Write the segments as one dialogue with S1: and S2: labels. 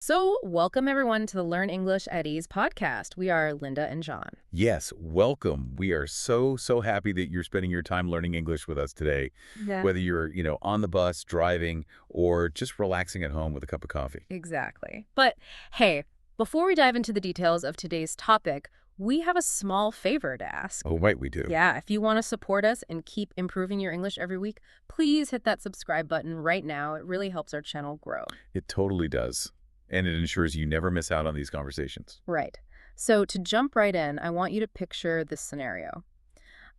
S1: So, welcome everyone to the Learn English at Ease podcast. We are Linda and John.
S2: Yes, welcome. We are so happy that you're spending your time learning English with us today,
S1: Yeah.
S2: whether you're, on the bus, driving, or just relaxing at home with a cup of coffee.
S1: Exactly. But hey, before we dive into the details of today's topic, we have a small favor to ask.
S2: Oh, right, we do.
S1: Yeah, if you want to support us and keep improving your English every week, please hit that subscribe button right now. It really helps our channel grow.
S2: It totally does. And it ensures you never miss out on these conversations.
S1: Right. So, to jump right in, I want you to picture this scenario.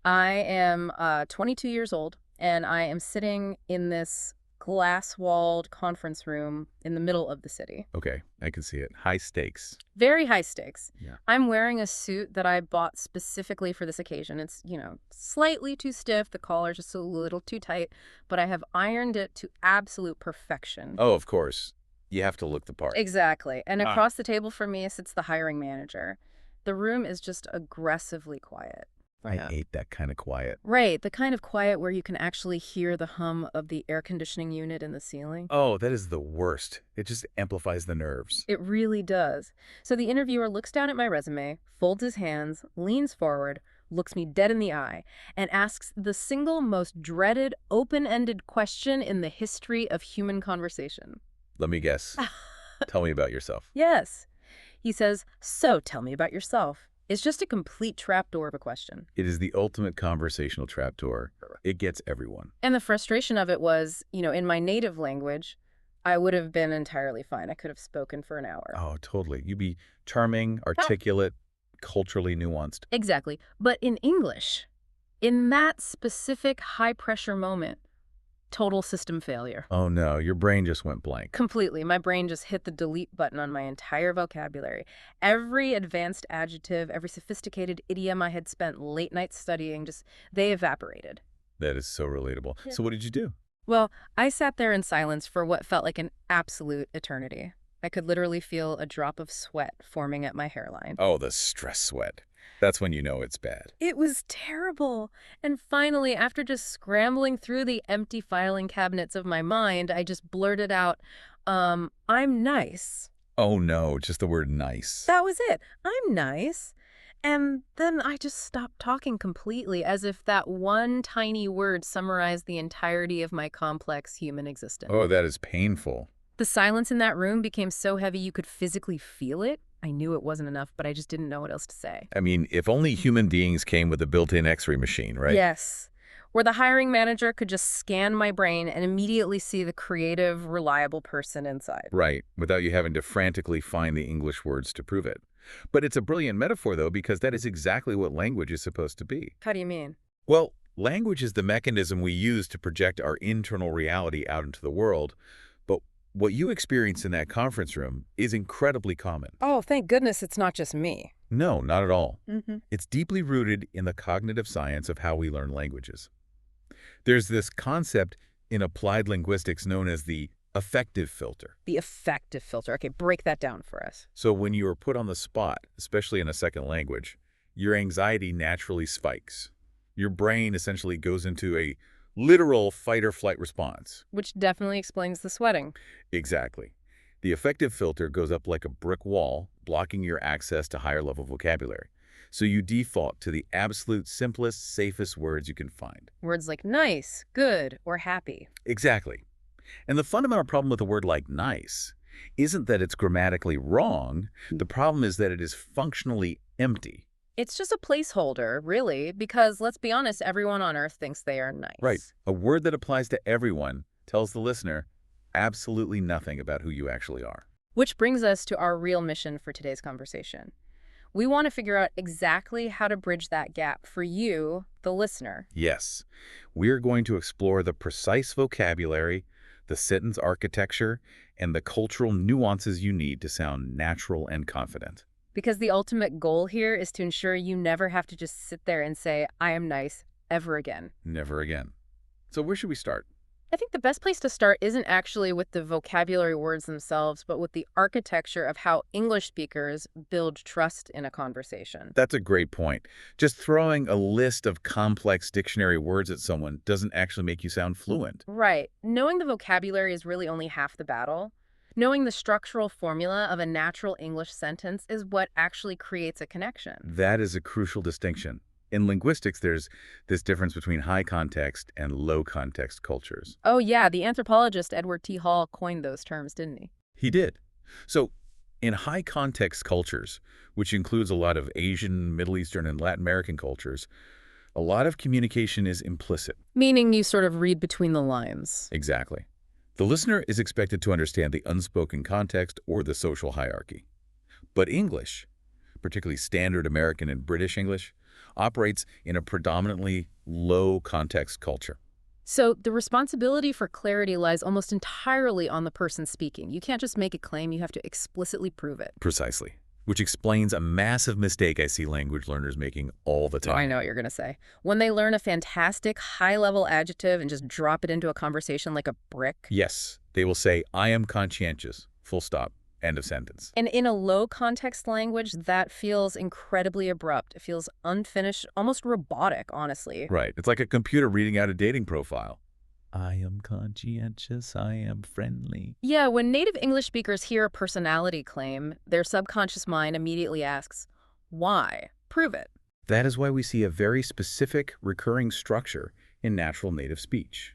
S1: I am 22 years old, and I am sitting in this glass-walled conference room in the middle of the city.
S2: Okay, I can see it. High stakes.
S1: Very high stakes.
S2: Yeah.
S1: I'm wearing a suit that I bought specifically for this occasion. It's, slightly too stiff. The collar's just a little too tight, but I have ironed it to absolute perfection.
S2: Oh, of course. You have to look the part.
S1: Exactly. And across the table from me sits the hiring manager. The room is just aggressively quiet.
S2: I hate that kind of quiet.
S1: Right, the kind of quiet where you can actually hear the hum of the air conditioning unit in the ceiling.
S2: Oh, that is the worst. It just amplifies the nerves.
S1: It really does. So the interviewer looks down at my resume, folds his hands, leans forward, looks me dead in the eye, and asks the single most dreaded, open-ended question in the history of human conversation.
S2: Let me guess. Tell me about yourself.
S1: Yes. He says, "So tell me about yourself." It's just a complete trapdoor of a question.
S2: It is the ultimate conversational trapdoor. It gets everyone.
S1: And the frustration of it was, in my native language, I would have been entirely fine. I could have spoken for an hour.
S2: Oh, totally. You'd be charming, articulate, culturally nuanced.
S1: Exactly. But in English, in that specific high-pressure moment, total system failure.
S2: Oh no, your brain just went blank.
S1: Completely. My brain just hit the delete button on my entire vocabulary. Every advanced adjective, every sophisticated idiom I had spent late nights studying, they evaporated.
S2: That is so relatable.
S1: Yeah.
S2: So what did you do?
S1: Well, I sat there in silence for what felt like an absolute eternity. I could literally feel a drop of sweat forming at my hairline.
S2: Oh, the stress sweat. That's when you know it's bad.
S1: It was terrible. And finally, after just scrambling through the empty filing cabinets of my mind, I just blurted out, I'm nice.
S2: Oh no, just the word nice.
S1: That was it. I'm nice. And then I just stopped talking completely, as if that one tiny word summarized the entirety of my complex human existence.
S2: Oh, that is painful.
S1: The silence in that room became so heavy you could physically feel it. I knew it wasn't enough, but I just didn't know what else to say.
S2: I mean, if only human beings came with a built-in X-ray machine, right?
S1: Yes. Where the hiring manager could just scan my brain and immediately see the creative, reliable person inside.
S2: Right, without you having to frantically find the English words to prove it. But it's a brilliant metaphor, though, because that is exactly what language is supposed to be.
S1: How do you mean?
S2: Well, language is the mechanism we use to project our internal reality out into the world. But what you experienced in that conference room is incredibly common.
S1: Oh, thank goodness it's not just me.
S2: No, not at all.
S1: Mm-hmm.
S2: It's deeply rooted in the cognitive science of how we learn languages. There's this concept in applied linguistics known as the affective filter.
S1: The affective filter. Okay, break that down for us.
S2: So when you are put on the spot, especially in a second language, your anxiety naturally spikes. Your brain essentially goes into a literal fight-or-flight response.
S1: Which definitely explains the sweating.
S2: Exactly. The affective filter goes up like a brick wall, blocking your access to higher-level vocabulary. So you default to the absolute simplest, safest words you can find.
S1: Words like nice, good, or happy.
S2: Exactly. And the fundamental problem with a word like nice isn't that it's grammatically wrong. The problem is that it is functionally empty.
S1: It's just a placeholder, really, because let's be honest, everyone on Earth thinks they are nice.
S2: Right. A word that applies to everyone tells the listener absolutely nothing about who you actually are.
S1: Which brings us to our real mission for today's conversation. We want to figure out exactly how to bridge that gap for you, the listener.
S2: Yes. We're going to explore the precise vocabulary, the sentence architecture, and the cultural nuances you need to sound natural and confident.
S1: Because the ultimate goal here is to ensure you never have to just sit there and say, I am nice, ever again.
S2: Never again. So where should we start?
S1: I think the best place to start isn't actually with the vocabulary words themselves, but with the architecture of how English speakers build trust in a conversation.
S2: That's a great point. Just throwing a list of complex dictionary words at someone doesn't actually make you sound fluent.
S1: Right. Knowing the vocabulary is really only half the battle. Knowing the structural formula of a natural English sentence is what actually creates a connection.
S2: That is a crucial distinction. In linguistics, there's this difference between high context and low context cultures.
S1: Oh, yeah, the anthropologist Edward T. Hall coined those terms, didn't he?
S2: He did. So, in high context cultures, which includes a lot of Asian, Middle Eastern, and Latin American cultures, a lot of communication is implicit.
S1: Meaning you sort of read between the lines.
S2: Exactly. The listener is expected to understand the unspoken context or the social hierarchy. But English, particularly standard American and British English, operates in a predominantly low-context culture.
S1: So the responsibility for clarity lies almost entirely on the person speaking. You can't just make a claim, you have to explicitly prove it.
S2: Precisely. Which explains a massive mistake I see language learners making all the
S1: Oh, I
S2: time.
S1: know what you're going to say. When they learn a fantastic, high-level adjective and just drop it into a conversation like a brick.
S2: Yes, they will say, I am conscientious, full stop, end of sentence.
S1: And in a low-context language, that feels incredibly abrupt. It feels unfinished, almost robotic, honestly.
S2: Right. It's like a computer reading out a dating profile. I am conscientious, I am friendly.
S1: Yeah, when native English speakers hear a personality claim, their subconscious mind immediately asks, why? Prove it.
S2: That is why we see a very specific, recurring structure in natural native speech.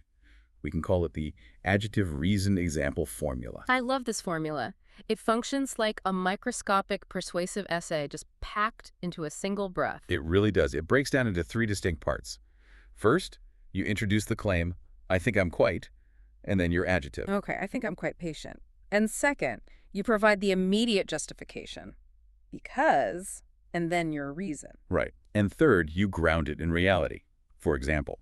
S2: We can call it the adjective reason example formula.
S1: I love this formula. It functions like a microscopic persuasive essay just packed into a single breath.
S2: It really does. It breaks down into three distinct parts. First, you introduce the claim, I think I'm quite, and then your adjective.
S1: Okay, I think I'm quite patient. And second, you provide the immediate justification. Because, and then your reason.
S2: Right. And third, you ground it in reality. For example,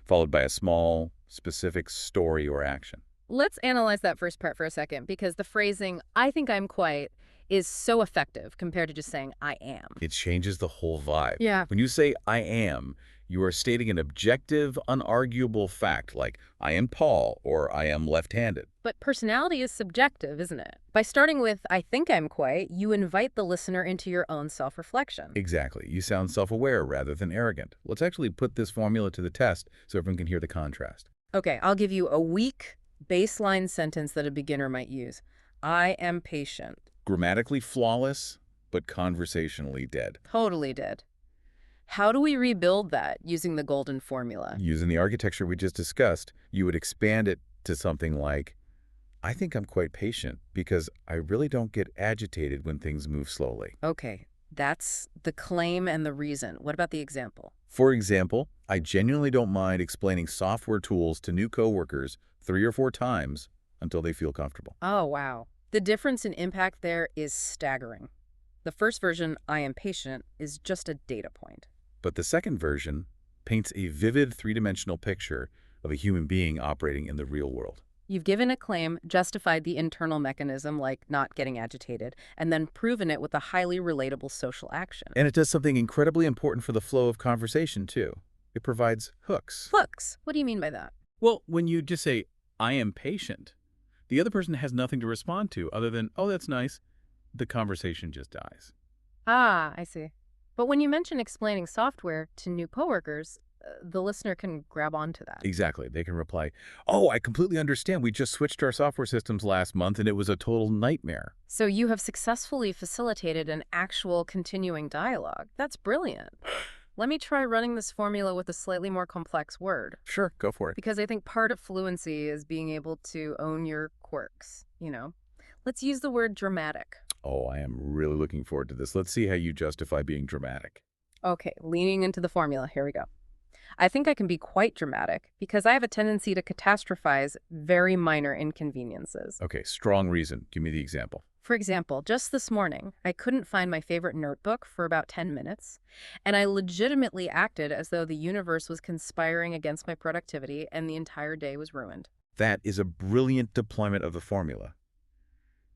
S2: followed by a small, specific story or action.
S1: Let's analyze that first part for a second, because the phrasing, I think I'm quite, is so effective compared to just saying, I am.
S2: It changes the whole vibe.
S1: Yeah.
S2: When you say, I am, you are stating an objective, unarguable fact like, I am tall or I am left-handed.
S1: But personality is subjective, isn't it? By starting with, I think I'm quite, you invite the listener into your own self-reflection.
S2: Exactly. You sound self-aware rather than arrogant. Let's actually put this formula to the test so everyone can hear the contrast.
S1: Okay, I'll give you a weak baseline sentence that a beginner might use. I am patient.
S2: Grammatically flawless, but conversationally dead.
S1: Totally dead. How do we rebuild that using the golden formula?
S2: Using the architecture we just discussed, you would expand it to something like, I think I'm quite patient because I really don't get agitated when things move slowly.
S1: Okay, that's the claim and the reason. What about the example?
S2: For example, I genuinely don't mind explaining software tools to new coworkers 3 or 4 times until they feel comfortable.
S1: Oh, wow. The difference in impact there is staggering. The first version, I am patient, is just a data point.
S2: But the second version paints a vivid three-dimensional picture of a human being operating in the real world.
S1: You've given a claim, justified the internal mechanism, like not getting agitated, and then proven it with a highly relatable social action.
S2: And it does something incredibly important for the flow of conversation, too. It provides hooks.
S1: Hooks? What do you mean by that?
S2: Well, when you just say, I am patient, the other person has nothing to respond to other than, oh, that's nice. The conversation just dies.
S1: Ah, I see. But when you mention explaining software to new coworkers, the listener can grab onto that.
S2: Exactly. They can reply, oh, I completely understand. We just switched our software systems last month and it was a total nightmare.
S1: So you have successfully facilitated an actual continuing dialogue. That's brilliant. Let me try running this formula with a slightly more complex word.
S2: Sure, go for it.
S1: Because I think part of fluency is being able to own your quirks, Let's use the word dramatic.
S2: Oh, I am really looking forward to this. Let's see how you justify being dramatic.
S1: Okay, leaning into the formula. Here we go. I think I can be quite dramatic because I have a tendency to catastrophize very minor inconveniences.
S2: Okay, strong reason. Give me the example.
S1: For example, just this morning, I couldn't find my favorite notebook for about 10 minutes, and I legitimately acted as though the universe was conspiring against my productivity and the entire day was ruined.
S2: That is a brilliant deployment of the formula.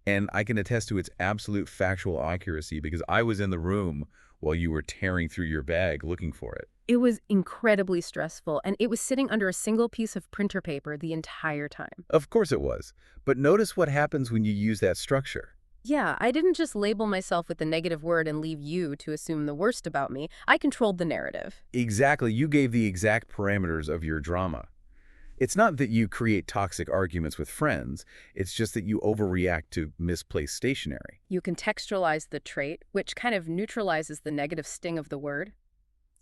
S2: And I can attest to its absolute factual accuracy because I was in the room while you were tearing through your bag looking for it.
S1: It was incredibly stressful, and it was sitting under a single piece of printer paper the entire time.
S2: Of course it was. But notice what happens when you use that structure.
S1: Yeah, I didn't just label myself with the negative word and leave you to assume the worst about me. I controlled the narrative.
S2: Exactly. You gave the exact parameters of your drama. It's not that you create toxic arguments with friends, it's just that you overreact to misplaced stationery.
S1: You contextualize the trait, which kind of neutralizes the negative sting of the word.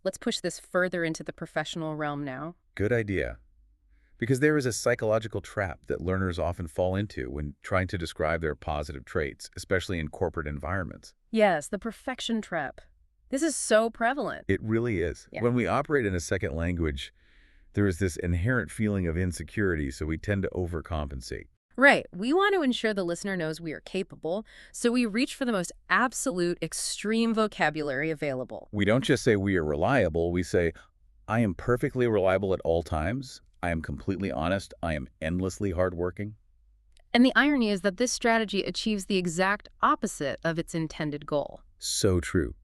S1: Let's push this further into the professional realm now.
S2: Good idea. Because there is a psychological trap that learners often fall into when trying to describe their positive traits, especially in corporate environments.
S1: Yes, the perfection trap. This is so prevalent.
S2: It really is.
S1: Yeah.
S2: When we operate in a second language, there is this inherent feeling of insecurity, so we tend to overcompensate.
S1: Right. We want to ensure the listener knows we are capable, so we reach for the most absolute, extreme vocabulary available.
S2: We don't just say we are reliable, we say, I am perfectly reliable at all times. I am completely honest. I am endlessly hardworking.
S1: And the irony is that this strategy achieves the exact opposite of its intended goal.
S2: So true.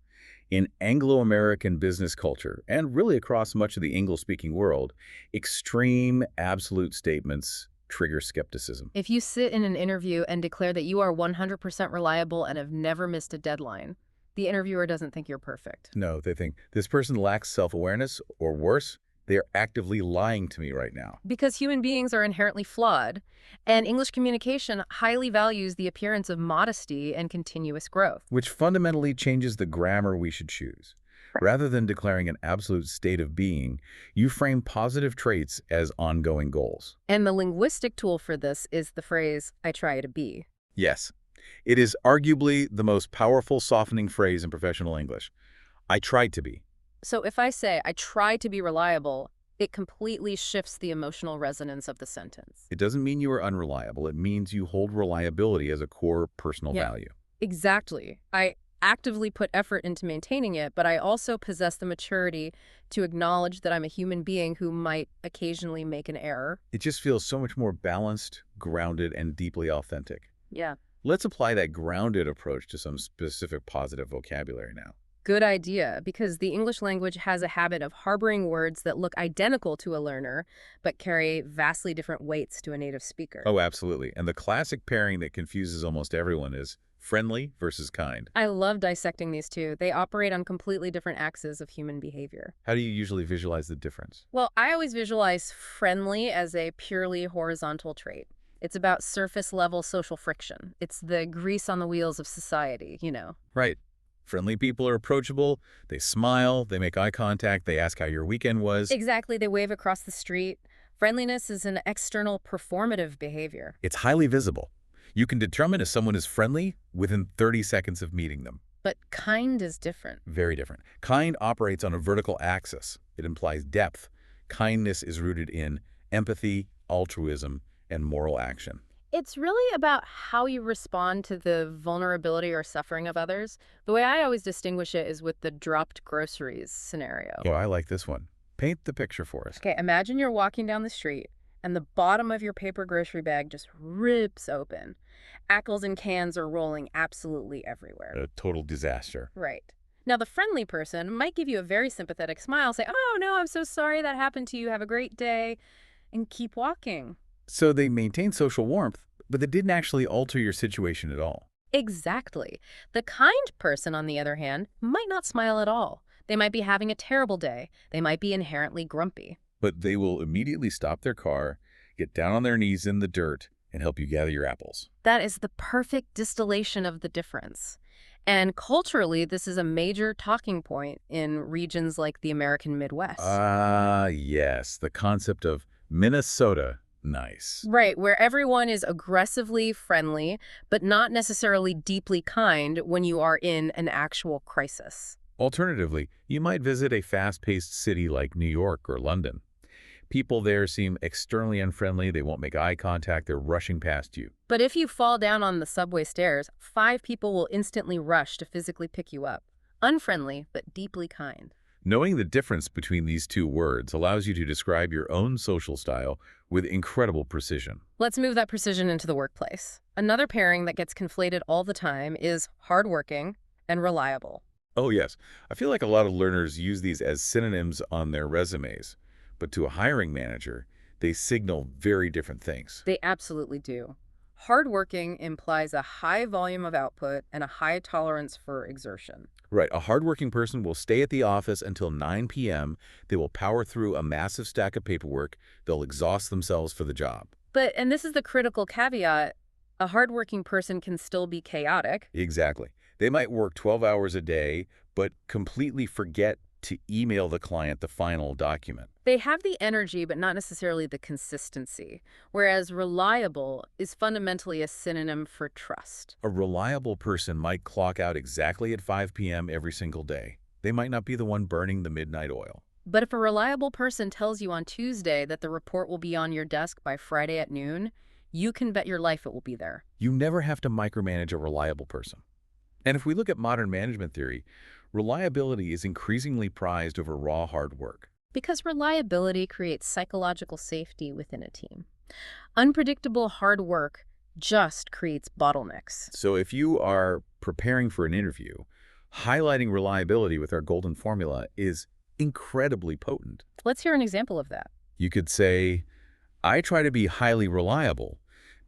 S2: In Anglo-American business culture, and really across much of the English-speaking world, extreme, absolute statements trigger skepticism.
S1: If you sit in an interview and declare that you are 100% reliable and have never missed a deadline, the interviewer doesn't think you're perfect.
S2: No, they think, this person lacks self-awareness, or worse, they are actively lying to me right now.
S1: Because human beings are inherently flawed, and English communication highly values the appearance of modesty and continuous growth.
S2: Which fundamentally changes the grammar we should choose. Rather than declaring an absolute state of being, you frame positive traits as ongoing goals.
S1: And the linguistic tool for this is the phrase, I try to be.
S2: Yes, it is arguably the most powerful softening phrase in professional English. I tried to be.
S1: So if I say, I try to be reliable, it completely shifts the emotional resonance of the sentence.
S2: It doesn't mean you are unreliable. It means you hold reliability as a core personal value.
S1: Exactly. I actively put effort into maintaining it, but I also possess the maturity to acknowledge that I'm a human being who might occasionally make an error.
S2: It just feels so much more balanced, grounded, and deeply authentic.
S1: Yeah.
S2: Let's apply that grounded approach to some specific positive vocabulary now.
S1: Good idea, because the English language has a habit of harboring words that look identical to a learner, but carry vastly different weights to a native speaker.
S2: Oh, absolutely. And the classic pairing that confuses almost everyone is friendly versus kind.
S1: I love dissecting these two. They operate on completely different axes of human behavior.
S2: How do you usually visualize the difference?
S1: Well, I always visualize friendly as a purely horizontal trait. It's about surface-level social friction. It's the grease on the wheels of society, you know.
S2: Right. Friendly people are approachable, they smile, they make eye contact, they ask how your weekend was.
S1: Exactly, they wave across the street. Friendliness is an external performative behavior.
S2: It's highly visible. You can determine if someone is friendly within 30 seconds of meeting them.
S1: But kind is different.
S2: Very different. Kind operates on a vertical axis. It implies depth. Kindness is rooted in empathy, altruism, and moral action.
S1: It's really about how you respond to the vulnerability or suffering of others. The way I always distinguish it is with the dropped groceries scenario.
S2: Oh, I like this one. Paint the picture for us.
S1: Okay, imagine you're walking down the street and the bottom of your paper grocery bag just rips open. Apples and cans are rolling absolutely everywhere.
S2: A total disaster.
S1: Right. Now, the friendly person might give you a very sympathetic smile, say, oh, no, I'm so sorry that happened to you. Have a great day, and keep walking.
S2: So they maintain social warmth, but they didn't actually alter your situation at all.
S1: Exactly. The kind person, on the other hand, might not smile at all. They might be having a terrible day. They might be inherently grumpy.
S2: But they will immediately stop their car, get down on their knees in the dirt, and help you gather your apples.
S1: That is the perfect distillation of the difference. And culturally, this is a major talking point in regions like the American Midwest.
S2: Yes. The concept of Minnesota. Nice.
S1: Right, where everyone is aggressively friendly, but not necessarily deeply kind when you are in an actual crisis.
S2: Alternatively, you might visit a fast-paced city like New York or London. People there seem externally unfriendly, they won't make eye contact, they're rushing past you.
S1: But if you fall down on the subway stairs, 5 people will instantly rush to physically pick you up. Unfriendly, but deeply kind.
S2: Knowing the difference between these two words allows you to describe your own social style with incredible precision.
S1: Let's move that precision into the workplace. Another pairing that gets conflated all the time is hardworking and reliable.
S2: Oh yes, I feel like a lot of learners use these as synonyms on their resumes, but to a hiring manager, they signal very different things.
S1: They absolutely do. Hardworking implies a high volume of output and a high tolerance for exertion.
S2: Right. A hardworking person will stay at the office until 9 p.m. They will power through a massive stack of paperwork. They'll exhaust themselves for the job.
S1: But, and this is the critical caveat, a hardworking person can still be chaotic.
S2: Exactly. They might work 12 hours a day, but completely forget to email the client the final document.
S1: They have the energy, but not necessarily the consistency, whereas reliable is fundamentally a synonym for trust.
S2: A reliable person might clock out exactly at 5 p.m. every single day. They might not be the one burning the midnight oil.
S1: But if a reliable person tells you on Tuesday that the report will be on your desk by Friday at noon, you can bet your life it will be there.
S2: You never have to micromanage a reliable person. And if we look at modern management theory, reliability is increasingly prized over raw hard work.
S1: Because reliability creates psychological safety within a team. Unpredictable hard work just creates bottlenecks.
S2: So if you are preparing for an interview, highlighting reliability with our golden formula is incredibly potent.
S1: Let's hear an example of that.
S2: You could say, I try to be highly reliable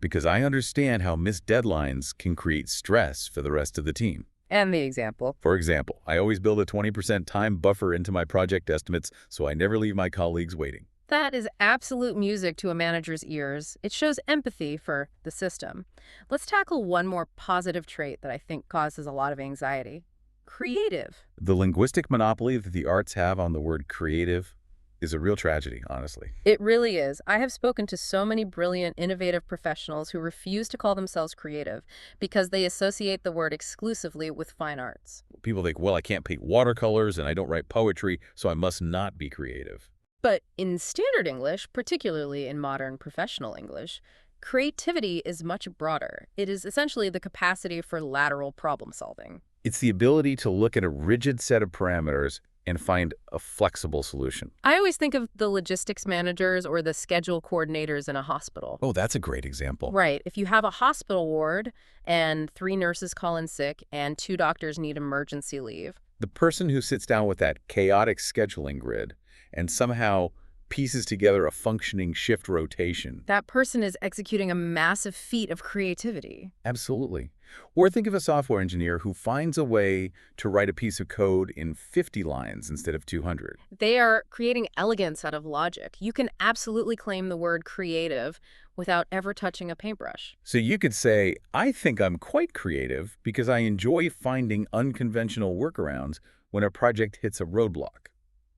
S2: because I understand how missed deadlines can create stress for the rest of the team.
S1: And the example.
S2: For example, I always build a 20% time buffer into my project estimates so I never leave my colleagues waiting.
S1: That is absolute music to a manager's ears. It shows empathy for the system. Let's tackle one more positive trait that I think causes a lot of anxiety. Creative.
S2: The linguistic monopoly that the arts have on the word creative is a real tragedy, honestly.
S1: It really is. I have spoken to so many brilliant, innovative professionals who refuse to call themselves creative because they associate the word exclusively with fine arts.
S2: People think, well, I can't paint watercolors and I don't write poetry, so I must not be creative.
S1: But in standard English, particularly in modern professional English, creativity is much broader. It is essentially the capacity for lateral problem solving.
S2: It's the ability to look at a rigid set of parameters and find a flexible solution.
S1: I always think of the logistics managers or the schedule coordinators in a hospital.
S2: Oh, that's a great example.
S1: Right. If you have a hospital ward and 3 nurses call in sick and 2 doctors need emergency leave.
S2: The person who sits down with that chaotic scheduling grid and somehow pieces together a functioning shift rotation.
S1: That person is executing a massive feat of creativity.
S2: Absolutely. Or think of a software engineer who finds a way to write a piece of code in 50 lines instead of 200.
S1: They are creating elegance out of logic. You can absolutely claim the word creative without ever touching a paintbrush.
S2: So you could say, I think I'm quite creative because I enjoy finding unconventional workarounds when a project hits a roadblock.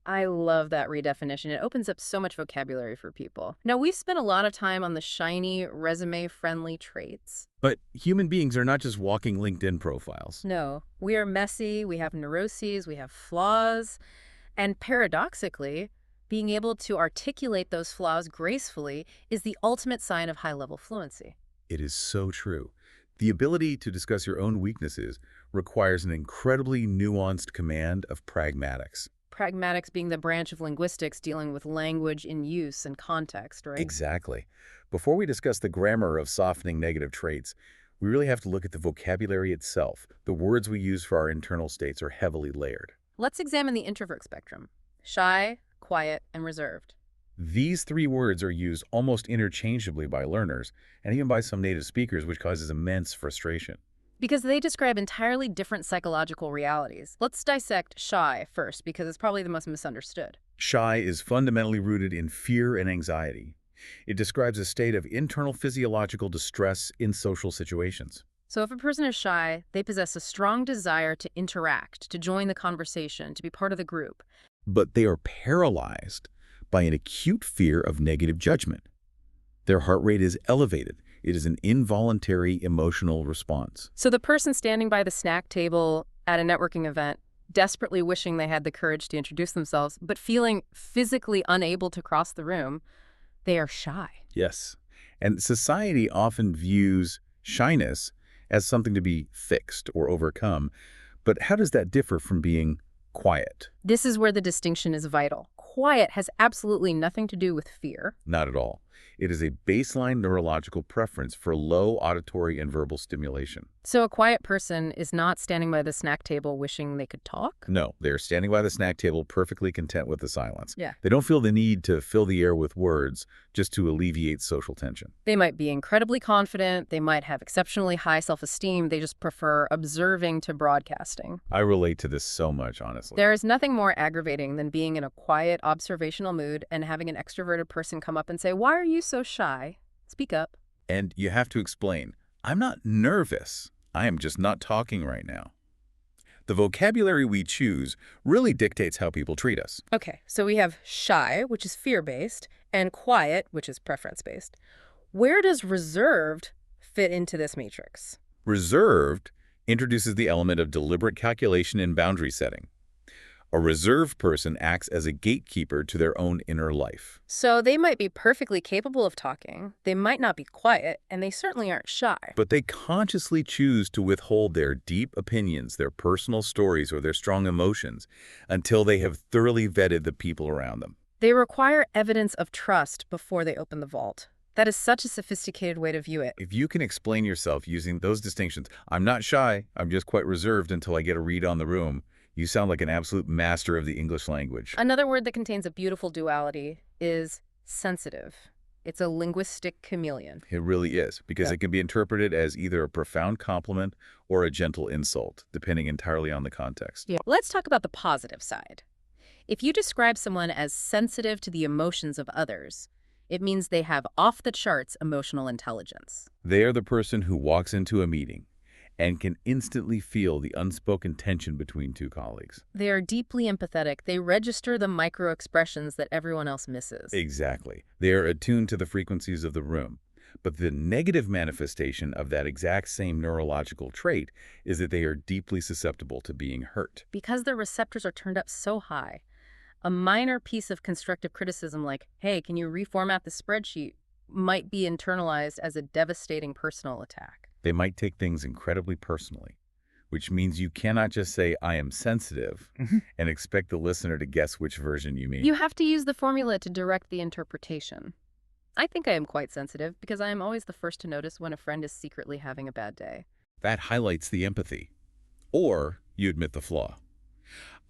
S1: I love that redefinition. It opens up so much vocabulary for people. Now, we've spent a lot of time on the shiny, resume-friendly traits.
S2: But human beings are not just walking LinkedIn profiles.
S1: No, we are messy, we have neuroses, we have flaws, and paradoxically, being able to articulate those flaws gracefully is the ultimate sign of high-level fluency.
S2: It is so true. The ability to discuss your own weaknesses requires an incredibly nuanced command of pragmatics.
S1: Pragmatics being the branch of linguistics dealing with language in use and context, right?
S2: Exactly. Before we discuss the grammar of softening negative traits, we really have to look at the vocabulary itself. The words we use for our internal states are heavily layered.
S1: Let's examine the introvert spectrum. Shy, quiet, and reserved.
S2: These 3 words are used almost interchangeably by learners and even by some native speakers, which causes immense frustration.
S1: Because they describe entirely different psychological realities. Let's dissect shy first, because it's probably the most misunderstood.
S2: Shy is fundamentally rooted in fear and anxiety. It describes a state of internal physiological distress in social situations.
S1: So if a person is shy, they possess a strong desire to interact, to join the conversation, to be part of the group.
S2: But they are paralyzed by an acute fear of negative judgment. Their heart rate is elevated. It is an involuntary emotional response.
S1: So the person standing by the snack table at a networking event, desperately wishing they had the courage to introduce themselves, but feeling physically unable to cross the room, they are shy.
S2: Yes. And society often views shyness as something to be fixed or overcome. But how does that differ from being quiet?
S1: This is where the distinction is vital. Quiet has absolutely nothing to do with fear.
S2: Not at all. It is a baseline neurological preference for low auditory and verbal stimulation.
S1: So a quiet person is not standing by the snack table wishing they could talk?
S2: No, they are standing by the snack table perfectly content with the silence.
S1: Yeah.
S2: They don't feel the need to fill the air with words just to alleviate social tension.
S1: They might be incredibly confident, they might have exceptionally high self-esteem, they just prefer observing to broadcasting.
S2: I relate to this so much, honestly.
S1: There is nothing more aggravating than being in a quiet, observational mood and having an extroverted person come up and say, "Why are you so shy? Speak up."
S2: And you have to explain, I'm not nervous. I am just not talking right now. The vocabulary we choose really dictates how people treat us.
S1: Okay, so we have shy, which is fear-based, and quiet, which is preference-based. Where does reserved fit into this matrix?
S2: Reserved introduces the element of deliberate calculation and boundary setting. A reserved person acts as a gatekeeper to their own inner life.
S1: So they might be perfectly capable of talking, they might not be quiet, and they certainly aren't shy.
S2: But they consciously choose to withhold their deep opinions, their personal stories, or their strong emotions until they have thoroughly vetted the people around them.
S1: They require evidence of trust before they open the vault. That is such a sophisticated way to view it.
S2: If you can explain yourself using those distinctions, I'm not shy, I'm just quite reserved until I get a read on the room, you sound like an absolute master of the English language.
S1: Another word that contains a beautiful duality is sensitive. It's a linguistic chameleon.
S2: It really is, because it can be interpreted as either a profound compliment or a gentle insult, depending entirely on the context.
S1: Yeah. Let's talk about the positive side. If you describe someone as sensitive to the emotions of others, it means they have off-the-charts emotional intelligence.
S2: They are the person who walks into a meeting and can instantly feel the unspoken tension between two colleagues.
S1: They are deeply empathetic. They register the micro-expressions that everyone else misses.
S2: Exactly. They are attuned to the frequencies of the room. But the negative manifestation of that exact same neurological trait is that they are deeply susceptible to being hurt.
S1: Because their receptors are turned up so high, a minor piece of constructive criticism like, "Hey, can you reformat the spreadsheet?" might be internalized as a devastating personal attack.
S2: They might take things incredibly personally, which means you cannot just say, I am sensitive, and expect the listener to guess which version you mean.
S1: You have to use the formula to direct the interpretation. I think I am quite sensitive because I am always the first to notice when a friend is secretly having a bad day.
S2: That highlights the empathy. Or you admit the flaw.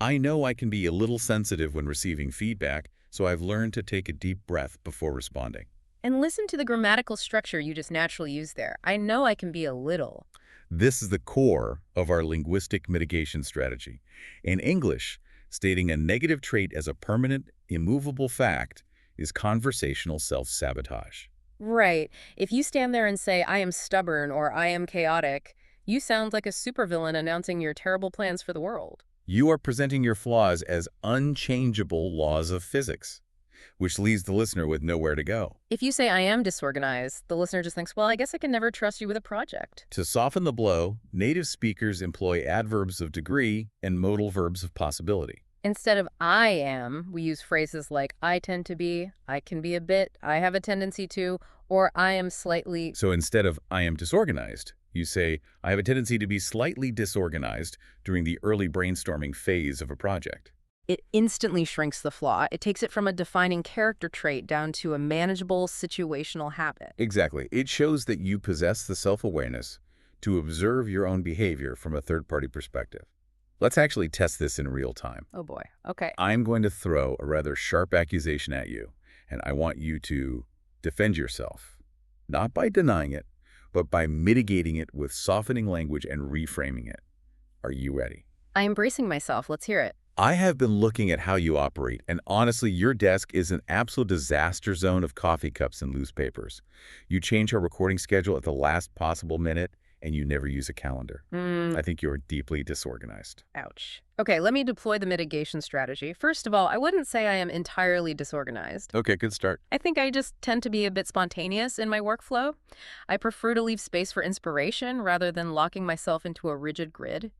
S2: I know I can be a little sensitive when receiving feedback, so I've learned to take a deep breath before responding.
S1: And listen to the grammatical structure you just naturally use there. I know I can be a little.
S2: This is the core of our linguistic mitigation strategy. In English, stating a negative trait as a permanent, immovable fact is conversational self-sabotage.
S1: Right. If you stand there and say, "I am stubborn" or "I am chaotic," you sound like a supervillain announcing your terrible plans for the world.
S2: You are presenting your flaws as unchangeable laws of physics, which leaves the listener with nowhere to go.
S1: If you say, "I am disorganized," the listener just thinks, "Well, I guess I can never trust you with a project."
S2: To soften the blow, native speakers employ adverbs of degree and modal verbs of possibility.
S1: Instead of "I am," we use phrases like "I tend to be," "I can be a bit," "I have a tendency to," or "I am slightly."
S2: So instead of I am disorganized, you say, I have a tendency to be slightly disorganized during the early brainstorming phase of a project.
S1: It instantly shrinks the flaw. It takes it from a defining character trait down to a manageable situational habit.
S2: Exactly. It shows that you possess the self-awareness to observe your own behavior from a third-party perspective. Let's actually test this in real time.
S1: Oh boy. Okay.
S2: I'm going to throw a rather sharp accusation at you, and I want you to defend yourself, not by denying it, but by mitigating it with softening language and reframing it. Are you ready?
S1: I am bracing myself. Let's hear it.
S2: I have been looking at how you operate, and honestly, your desk is an absolute disaster zone of coffee cups and loose papers. You change our recording schedule at the last possible minute, and you never use a calendar. I think you're deeply disorganized.
S1: Ouch. Okay, let me deploy the mitigation strategy. First of all, I wouldn't say I am entirely disorganized.
S2: Okay, good start.
S1: I think I just tend to be a bit spontaneous in my workflow. I prefer to leave space for inspiration rather than locking myself into a rigid grid.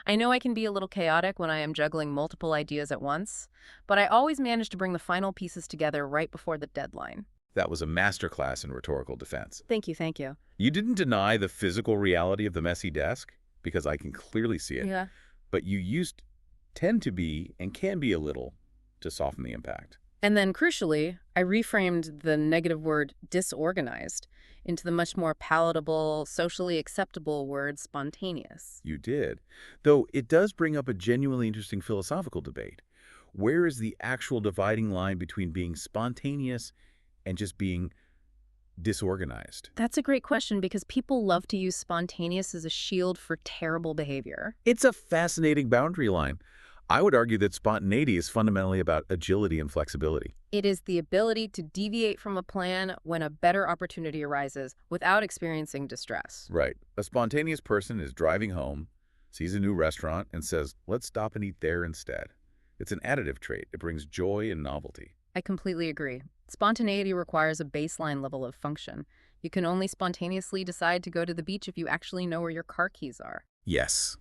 S1: I know I can be a little chaotic when I am juggling multiple ideas at once, but I always manage to bring the final pieces together right before the deadline.
S2: That was a masterclass in rhetorical defense.
S1: Thank you, thank you.
S2: You didn't deny the physical reality of the messy desk, because I can clearly see it,
S1: Yeah.
S2: but you used tend to be and can be a little to soften the impact.
S1: And then, crucially, I reframed the negative word disorganized into the much more palatable, socially acceptable word spontaneous.
S2: You did. Though it does bring up a genuinely interesting philosophical debate. Where is the actual dividing line between being spontaneous and just being disorganized?
S1: That's a great question because people love to use spontaneous as a shield for terrible behavior.
S2: It's a fascinating boundary line. I would argue that spontaneity is fundamentally about agility and flexibility.
S1: It is the ability to deviate from a plan when a better opportunity arises without experiencing distress.
S2: Right. A spontaneous person is driving home, sees a new restaurant, and says, let's stop and eat there instead. It's an additive trait. It brings joy and novelty.
S1: I completely agree. Spontaneity requires a baseline level of function. You can only spontaneously decide to go to the beach if you actually know where your car keys are.
S2: Yes.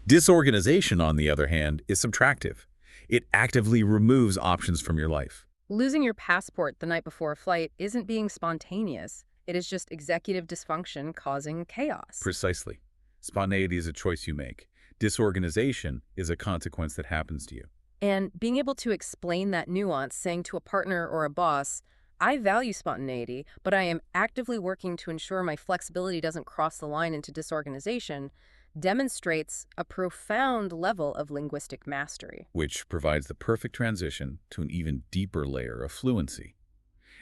S2: Disorganization, on the other hand, is subtractive. It actively removes options from your life.
S1: Losing your passport the night before a flight isn't being spontaneous. It is just executive dysfunction causing chaos.
S2: Precisely. Spontaneity is a choice you make. Disorganization is a consequence that happens to you.
S1: And being able to explain that nuance, saying to a partner or a boss, I value spontaneity, but I am actively working to ensure my flexibility doesn't cross the line into disorganization, demonstrates a profound level of linguistic mastery.
S2: Which provides the perfect transition to an even deeper layer of fluency.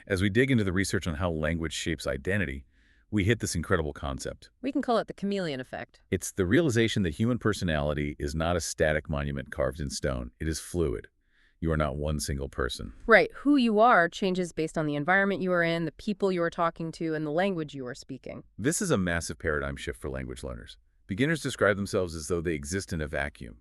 S2: As we dig into the research on how language shapes identity, we hit this incredible concept.
S1: We can call it the chameleon effect.
S2: It's the realization that human personality is not a static monument carved in stone. It is fluid. You are not one single person.
S1: Right. Who you are changes based on the environment you are in, the people you are talking to, and the language you are speaking.
S2: This is a massive paradigm shift for language learners. Beginners describe themselves as though they exist in a vacuum.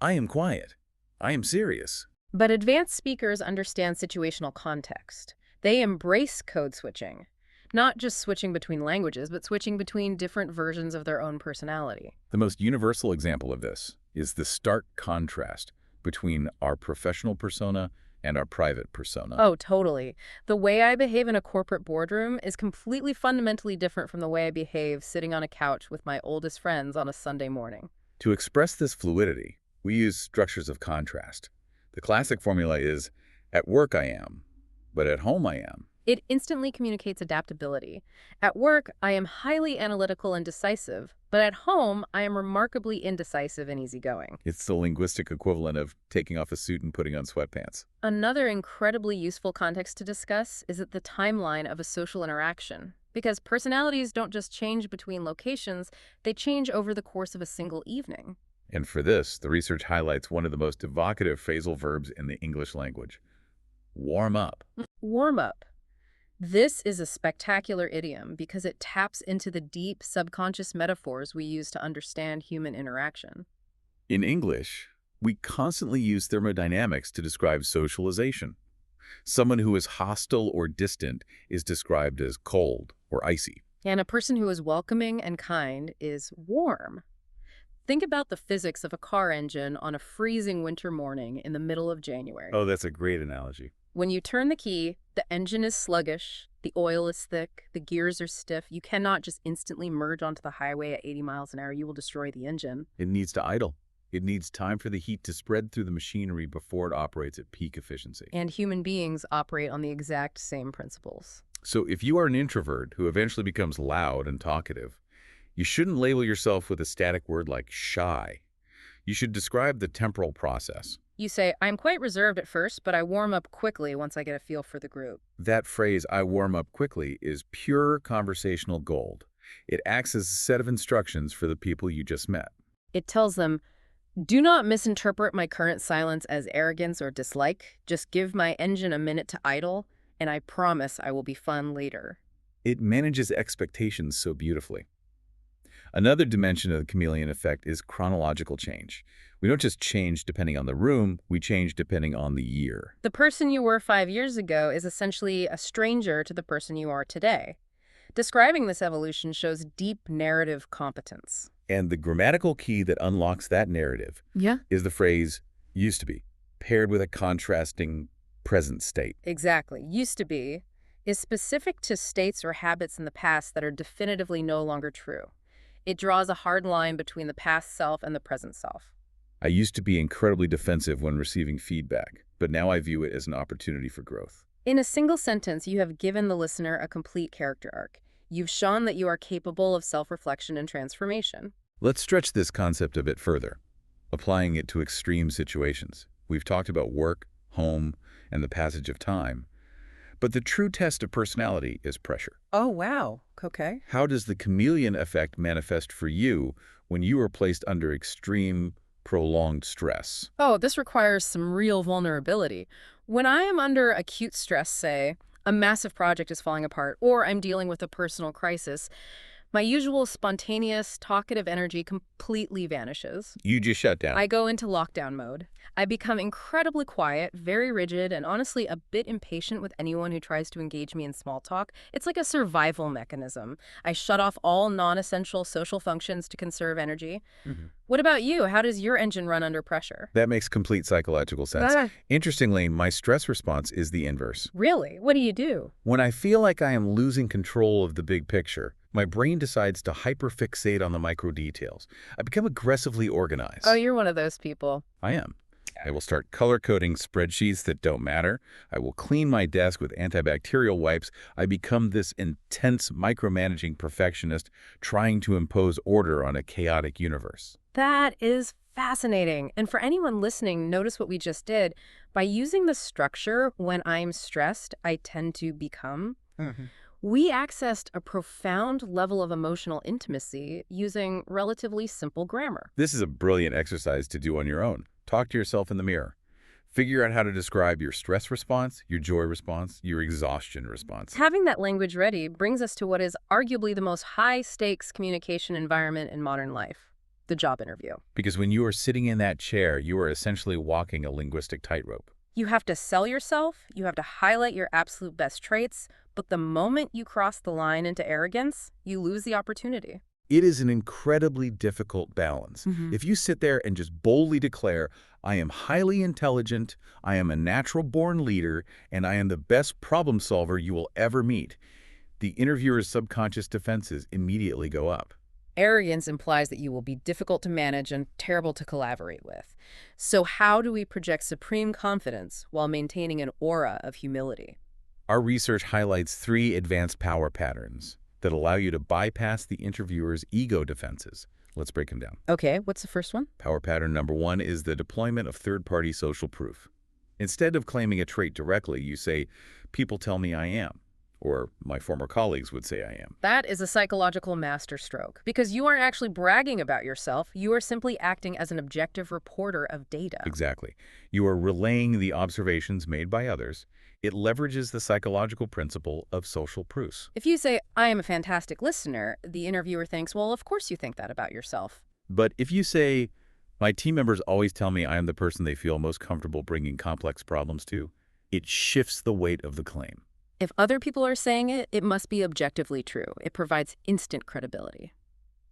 S2: I am quiet. I am serious.
S1: But advanced speakers understand situational context. They embrace code switching. Not just switching between languages, but switching between different versions of their own personality.
S2: The most universal example of this is the stark contrast between our professional persona and our private persona.
S1: Oh, totally. The way I behave in a corporate boardroom is completely fundamentally different from the way I behave sitting on a couch with my oldest friends on a Sunday morning.
S2: To express this fluidity, we use structures of contrast. The classic formula is, at work I am, but at home I am.
S1: It instantly communicates adaptability. At work, I am highly analytical and decisive, but at home, I am remarkably indecisive and easygoing.
S2: It's the linguistic equivalent of taking off a suit and putting on sweatpants.
S1: Another incredibly useful context to discuss is at the timeline of a social interaction. Because personalities don't just change between locations, they change over the course of a single evening.
S2: And for this, the research highlights one of the most evocative phrasal verbs in the English language. Warm up.
S1: Warm up. This is a spectacular idiom because it taps into the deep subconscious metaphors we use to understand human interaction.
S2: In English, we constantly use thermodynamics to describe socialization. Someone who is hostile or distant is described as cold or icy.
S1: And a person who is welcoming and kind is warm. Think about the physics of a car engine on a freezing winter morning in the middle of January.
S2: Oh, that's a great analogy.
S1: When you turn the key, the engine is sluggish, the oil is thick, the gears are stiff. You cannot just instantly merge onto the highway at 80 miles an hour. You will destroy the engine.
S2: It needs to idle. It needs time for the heat to spread through the machinery before it operates at peak efficiency.
S1: And human beings operate on the exact same principles.
S2: So if you are an introvert who eventually becomes loud and talkative, you shouldn't label yourself with a static word like shy. You should describe the temporal process.
S1: You say, I'm quite reserved at first, but I warm up quickly once I get a feel for the group.
S2: That phrase, I warm up quickly, is pure conversational gold. It acts as a set of instructions for the people you just met.
S1: It tells them, do not misinterpret my current silence as arrogance or dislike. Just give my engine a minute to idle, and I promise I will be fun later.
S2: It manages expectations so beautifully. Another dimension of the chameleon effect is chronological change. We don't just change depending on the room, we change depending on the year.
S1: The person you were 5 years ago is essentially a stranger to the person you are today. Describing this evolution shows deep narrative competence.
S2: And the grammatical key that unlocks that narrative is the phrase used to be, paired with a contrasting present state.
S1: Exactly. Used to be is specific to states or habits in the past that are definitively no longer true. It draws a hard line between the past self and the present self.
S2: I used to be incredibly defensive when receiving feedback. but now I view it as an opportunity for growth.
S1: In a single sentence, you have given the listener a complete character arc. You've shown that you are capable of self-reflection and transformation.
S2: Let's stretch this concept a bit further, applying it to extreme situations. We've talked about work, home, and the passage of time. But the true test of personality is pressure.
S1: Oh, wow. Okay.
S2: How does the chameleon effect manifest for you when you are placed under extreme, prolonged stress?
S1: Oh, this requires some real vulnerability. When I am under acute stress, say, a massive project is falling apart, or I'm dealing with a personal crisis, my usual spontaneous, talkative energy completely vanishes.
S2: You just shut down.
S1: I go into lockdown mode. I become incredibly quiet, very rigid, and honestly a bit impatient with anyone who tries to engage me in small talk. It's like a survival mechanism. I shut off all non-essential social functions to conserve energy. What about you? How does your engine run under pressure?
S2: That makes complete psychological sense.
S1: Ah.
S2: Interestingly, my stress response is the inverse.
S1: Really? What do you do?
S2: When I feel like I am losing control of the big picture, my brain decides to hyperfixate on the micro details. I become aggressively organized.
S1: Oh, you're one of those people.
S2: I am. I will start color-coding spreadsheets that don't matter. I will clean my desk with antibacterial wipes. I become this intense micromanaging perfectionist trying to impose order on a chaotic universe.
S1: That is fascinating. And for anyone listening, notice what we just did. By using the structure, when I'm stressed, I tend to become. We accessed a profound level of emotional intimacy using relatively simple grammar.
S2: This is a brilliant exercise to do on your own. Talk to yourself in the mirror. Figure out how to describe your stress response, your joy response, your exhaustion response.
S1: Having that language ready brings us to what is arguably the most high-stakes communication environment in modern life, the job interview.
S2: Because when you are sitting in that chair, you are essentially walking a linguistic tightrope.
S1: You have to sell yourself, you have to highlight your absolute best traits, but the moment you cross the line into arrogance, you lose the opportunity.
S2: It is an incredibly difficult balance. If you sit there and just boldly declare, I am highly intelligent, I am a natural-born leader, and I am the best problem solver you will ever meet, the interviewer's subconscious defenses immediately go up.
S1: Arrogance implies that you will be difficult to manage and terrible to collaborate with. So how do we project supreme confidence while maintaining an aura of humility?
S2: Our research highlights 3 advanced power patterns that allow you to bypass the interviewer's ego defenses. Let's break them down.
S1: Okay, what's the first one?
S2: Power pattern number 1 is the deployment of third-party social proof. Instead of claiming a trait directly, you say, people tell me I am, or my former colleagues would say I am.
S1: That is a psychological masterstroke, because you aren't actually bragging about yourself. You are simply acting as an objective reporter of data.
S2: Exactly. You are relaying the observations made by others. It leverages the psychological principle of social proofs.
S1: If you say, I am a fantastic listener, the interviewer thinks, well, of course you think that about yourself.
S2: But if you say, my team members always tell me I am the person they feel most comfortable bringing complex problems to, it shifts the weight of the claim.
S1: If other people are saying it, it must be objectively true. It provides instant credibility.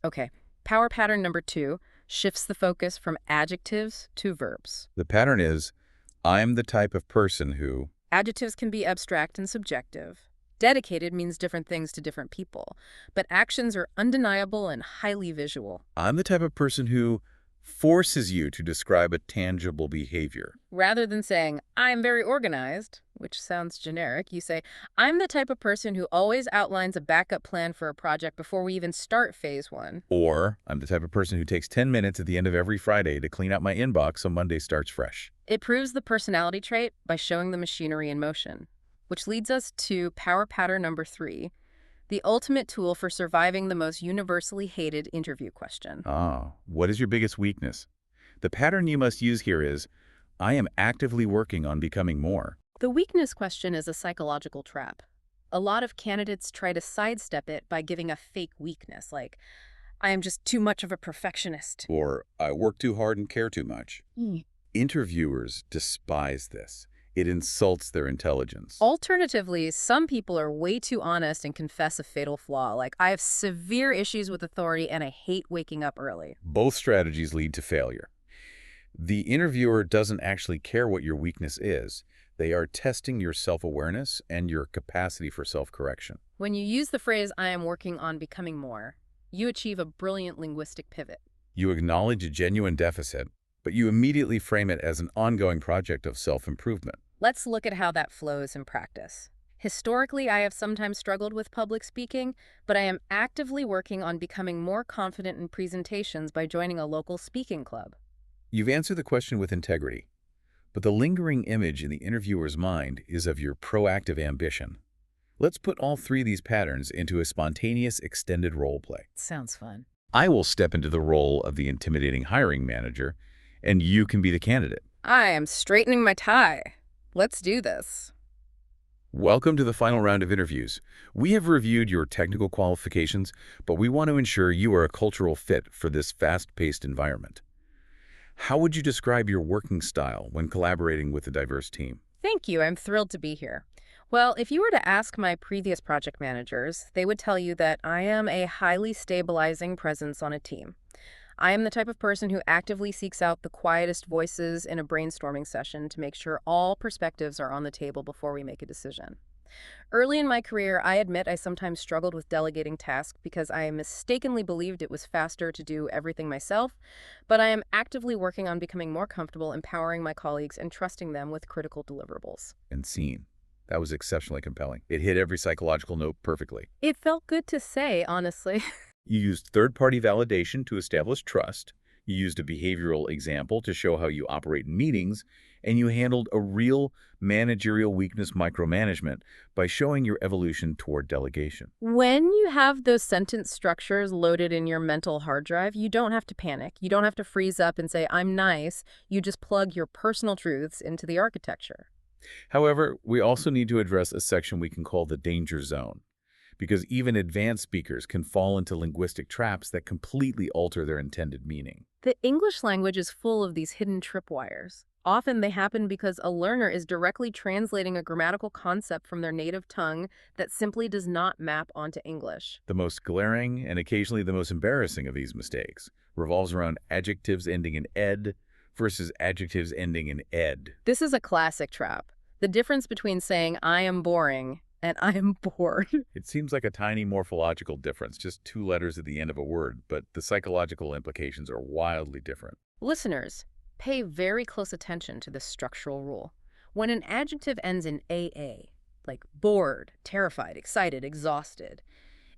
S1: Okay, power pattern number 2 shifts the focus from adjectives to verbs.
S2: The pattern is, I'm the type of person who...
S1: Adjectives can be abstract and subjective. Dedicated means different things to different people, but actions are undeniable and highly visual.
S2: I'm the type of person who forces you to describe a tangible behavior.
S1: Rather than saying, I'm very organized, which sounds generic, you say, I'm the type of person who always outlines a backup plan for a project before we even start phase 1.
S2: Or, I'm the type of person who takes 10 minutes at the end of every Friday to clean out my inbox so Monday starts fresh.
S1: It proves the personality trait by showing the machinery in motion, which leads us to power pattern number 3, the ultimate tool for surviving the most universally hated interview question.
S2: What is your biggest weakness? The pattern you must use here is, I am actively working on becoming more.
S1: The weakness question is a psychological trap. A lot of candidates try to sidestep it by giving a fake weakness, like, I am just too much of a perfectionist.
S2: Or, I work too hard and care too much. Interviewers despise this. It insults their intelligence.
S1: Alternatively, some people are way too honest and confess a fatal flaw, like, I have severe issues with authority and I hate waking up early.
S2: Both strategies lead to failure. The interviewer doesn't actually care what your weakness is. They are testing your self-awareness and your capacity for self-correction.
S1: When you use the phrase, I am working on becoming more, you achieve a brilliant linguistic pivot.
S2: You acknowledge a genuine deficit, but you immediately frame it as an ongoing project of self-improvement.
S1: Let's look at how that flows in practice. Historically, I have sometimes struggled with public speaking, but I am actively working on becoming more confident in presentations by joining a local speaking club.
S2: You've answered the question with integrity, but the lingering image in the interviewer's mind is of your proactive ambition. Let's put all three of these patterns into a spontaneous extended role play.
S1: Sounds fun.
S2: I will step into the role of the intimidating hiring manager, and you can be the candidate.
S1: I am straightening my tie. Let's do this.
S2: Welcome to the final round of interviews. We have reviewed your technical qualifications, but we want to ensure you are a cultural fit for this fast-paced environment. How would you describe your working style when collaborating with a diverse team?
S1: Thank you. I'm thrilled to be here. Well, if you were to ask my previous project managers, they would tell you that I am a highly stabilizing presence on a team. I am the type of person who actively seeks out the quietest voices in a brainstorming session to make sure all perspectives are on the table before we make a decision. Early in my career, I admit I sometimes struggled with delegating tasks because I mistakenly believed it was faster to do everything myself, but I am actively working on becoming more comfortable empowering my colleagues and trusting them with critical deliverables.
S2: And scene. That was exceptionally compelling. It hit every psychological note perfectly.
S1: It felt good to say, honestly.
S2: You used third-party validation to establish trust. You used a behavioral example to show how you operate in meetings, and you handled a real managerial weakness micromanagement by showing your evolution toward delegation.
S1: When you have those sentence structures loaded in your mental hard drive, you don't have to panic. You don't have to freeze up and say, I'm nice. You just plug your personal truths into the architecture.
S2: However, we also need to address a section we can call the danger zone, because even advanced speakers can fall into linguistic traps that completely alter their intended meaning.
S1: The English language is full of these hidden tripwires. Often they happen because a learner is directly translating a grammatical concept from their native tongue that simply does not map onto English.
S2: The most glaring and occasionally the most embarrassing of these mistakes revolves around adjectives ending in ed versus adjectives ending in ed.
S1: This is a classic trap. The difference between saying I am boring and I am bored.
S2: It seems like a tiny morphological difference, just two letters at the end of a word, but the psychological implications are wildly different.
S1: Listeners, pay very close attention to this structural rule. When an adjective ends in AA, like bored, terrified, excited, exhausted,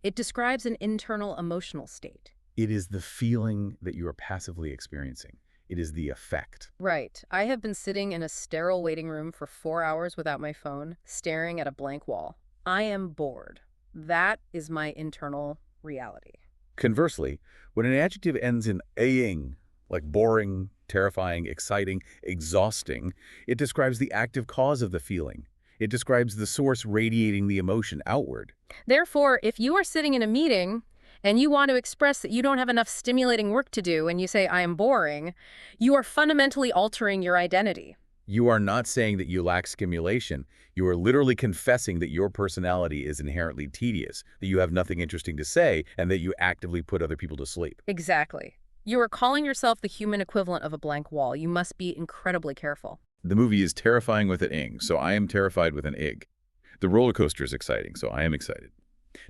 S1: it describes an internal emotional state.
S2: It is the feeling that you are passively experiencing. It is the effect.
S1: Right. I have been sitting in a sterile waiting room for 4 hours without my phone, staring at a blank wall. I am bored. That is my internal reality.
S2: Conversely, when an adjective ends in -ing, like boring, terrifying, exciting, exhausting, it describes the active cause of the feeling. It describes the source radiating the emotion outward.
S1: Therefore, if you are sitting in a meeting and you want to express that you don't have enough stimulating work to do and you say, I am boring, you are fundamentally altering your identity.
S2: You are not saying that you lack stimulation. You are literally confessing that your personality is inherently tedious, that you have nothing interesting to say, and that you actively put other people to sleep.
S1: Exactly. You are calling yourself the human equivalent of a blank wall. You must be incredibly careful.
S2: The movie is terrifying with an ing, so I am terrified with an ig. The roller coaster is exciting, so I am excited.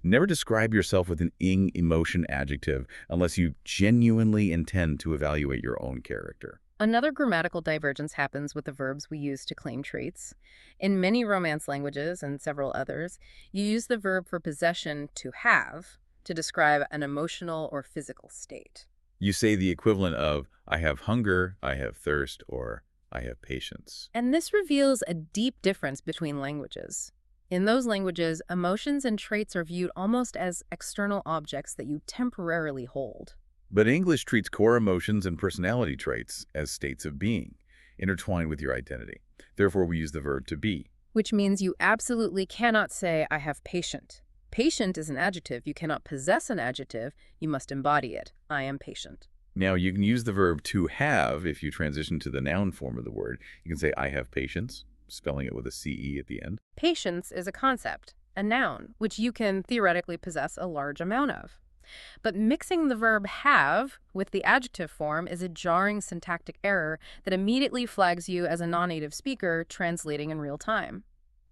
S2: Never describe yourself with an ing emotion adjective unless you genuinely intend to evaluate your own character.
S1: Another grammatical divergence happens with the verbs we use to claim traits. In many Romance languages and several others, you use the verb for possession to have to describe an emotional or physical state.
S2: You say the equivalent of, I have hunger, I have thirst, or I have patience.
S1: And this reveals a deep difference between languages. In those languages, emotions and traits are viewed almost as external objects that you temporarily hold.
S2: But English treats core emotions and personality traits as states of being, intertwined with your identity. Therefore, we use the verb to be.
S1: Which means you absolutely cannot say, I have patient. Patient is an adjective. You cannot possess an adjective. You must embody it. I am patient.
S2: Now, you can use the verb to have if you transition to the noun form of the word. You can say, I have patience, spelling it with a CE at the end.
S1: Patience is a concept, a noun, which you can theoretically possess a large amount of. But mixing the verb have with the adjective form is a jarring syntactic error that immediately flags you as a non-native speaker translating in real time.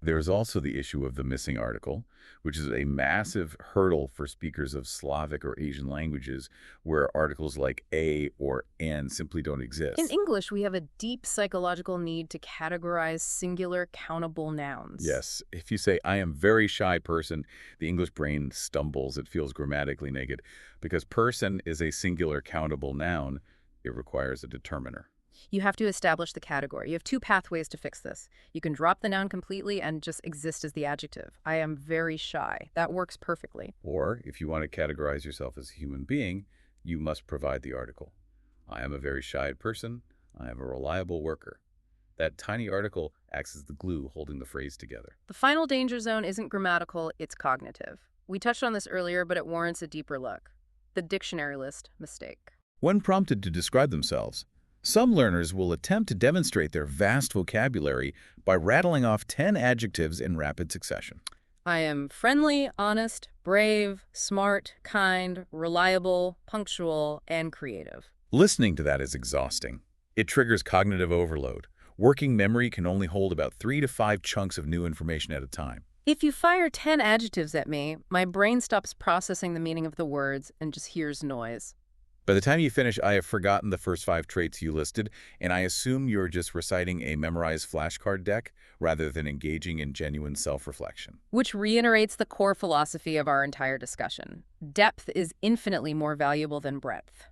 S2: There's also the issue of the missing article, which is a massive hurdle for speakers of Slavic or Asian languages where articles like a or an simply don't
S1: In
S2: exist.
S1: English, we have a deep psychological need to categorize singular countable nouns.
S2: Yes, if you say, I am very shy person, the English brain stumbles. It feels grammatically naked. Because person is a singular countable noun, it requires a determiner.
S1: You have to establish the category. You have two pathways to fix this. You can drop the noun completely and just exist as the adjective. I am very shy. That works perfectly.
S2: Or, if you want to categorize yourself as a human being, you must provide the article. I am a very shy person. I am a reliable worker. That tiny article acts as the glue holding the phrase together.
S1: The final danger zone isn't grammatical, it's cognitive. We touched on this earlier, but it warrants a deeper look. The dictionary list mistake.
S2: When prompted to describe themselves, some learners will attempt to demonstrate their vast vocabulary by rattling off 10 adjectives in rapid succession.
S1: I am friendly, honest, brave, smart, kind, reliable, punctual, and creative.
S2: Listening to that is exhausting. It triggers cognitive overload. Working memory can only hold about 3 to 5 chunks of new information at a time.
S1: If you fire 10 adjectives at me, my brain stops processing the meaning of the words and just hears noise.
S2: By the time you finish, I have forgotten the first 5 traits you listed, and I assume you're just reciting a memorized flashcard deck rather than engaging in genuine self-reflection.
S1: Which reiterates the core philosophy of our entire discussion. Depth is infinitely more valuable than breadth.